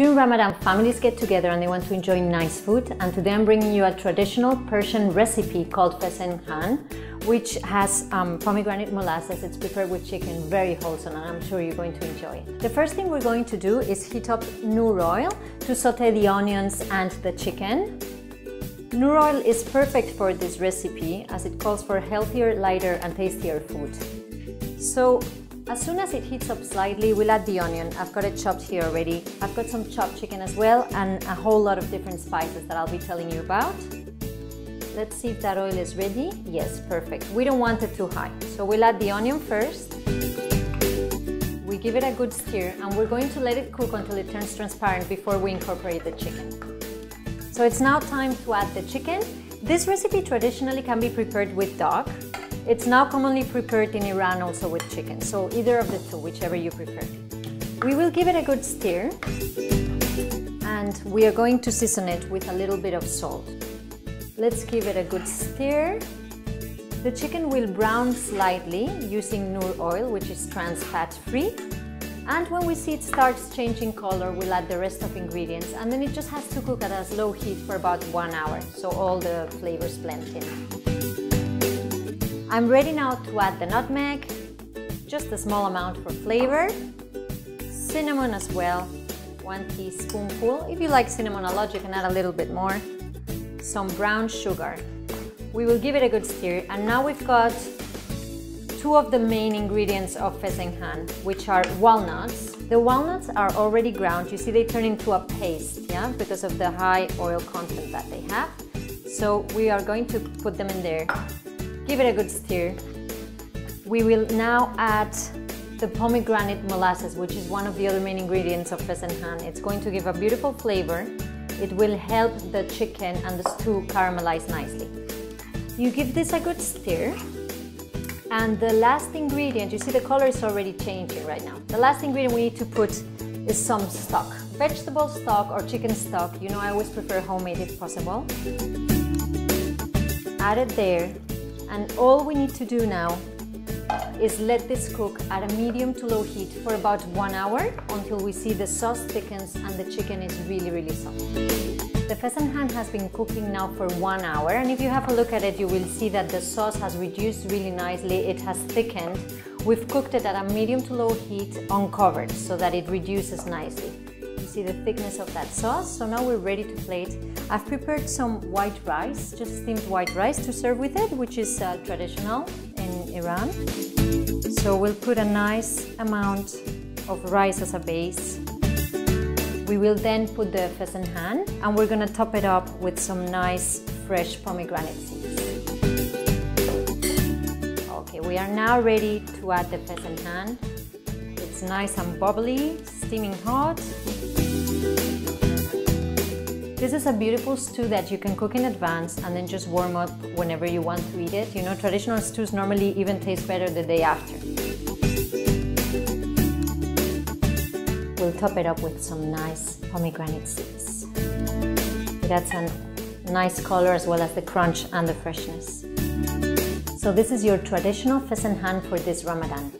During Ramadan, families get together and they want to enjoy nice food, and today I'm bringing you a traditional Persian recipe called Fesenjan, which has pomegranate molasses. It's prepared with chicken, very wholesome, and I'm sure you're going to enjoy it. The first thing we're going to do is heat up noor oil to saute the onions and the chicken. Noor oil is perfect for this recipe as it calls for healthier, lighter and tastier food. So as soon as it heats up slightly, we'll add the onion. I've got it chopped here already. I've got some chopped chicken as well and a whole lot of different spices that I'll be telling you about. Let's see if that oil is ready. Yes, perfect. We don't want it too high. So we'll add the onion first. We give it a good stir and we're going to let it cook until it turns transparent before we incorporate the chicken. So it's now time to add the chicken. This recipe traditionally can be prepared with duck. It's now commonly prepared in Iran also with chicken, so either of the two, whichever you prefer. We will give it a good stir and we are going to season it with a little bit of salt. Let's give it a good stir. The chicken will brown slightly using noor oil, which is trans fat free. And when we see it starts changing color, we'll add the rest of ingredients, and then it just has to cook at a slow heat for about 1 hour, so all the flavors blend in. I'm ready now to add the nutmeg, just a small amount for flavor, cinnamon as well, 1 teaspoonful. If you like cinnamon a lot, you can add a little bit more. Some brown sugar. We will give it a good stir, and now we've got 2 of the main ingredients of Fesenjan, which are walnuts. The walnuts are already ground. You see they turn into a paste, yeah, because of the high oil content that they have. So we are going to put them in there. Give it a good stir. We will now add the pomegranate molasses, which is one of the other main ingredients of Fesenjan. It's going to give a beautiful flavor. It will help the chicken and the stew caramelize nicely. You give this a good stir. And the last ingredient, you see the color is already changing right now. The last ingredient we need to put is some stock. Vegetable stock or chicken stock. You know, I always prefer homemade if possible. Add it there. And all we need to do now is let this cook at a medium to low heat for about 1 hour until we see the sauce thickens and the chicken is really soft. The Fesenjan has been cooking now for 1 hour, and if you have a look at it, you will see that the sauce has reduced really nicely. It has thickened. We've cooked it at a medium to low heat uncovered so that it reduces nicely. You see the thickness of that sauce. So now we're ready to plate. I've prepared some white rice, just steamed white rice to serve with it, which is traditional in Iran. So we'll put a nice amount of rice as a base. We will then put the Fesenjan and we're going to top it up with some nice fresh pomegranate seeds. Okay, we are now ready to add the Fesenjan. It's nice and bubbly, steaming hot. This is a beautiful stew that you can cook in advance and then just warm up whenever you want to eat it. You know, traditional stews normally even taste better the day after. We'll top it up with some nice pomegranate seeds. That's a nice color as well as the crunch and the freshness. So this is your traditional Fesenjan for this Ramadan.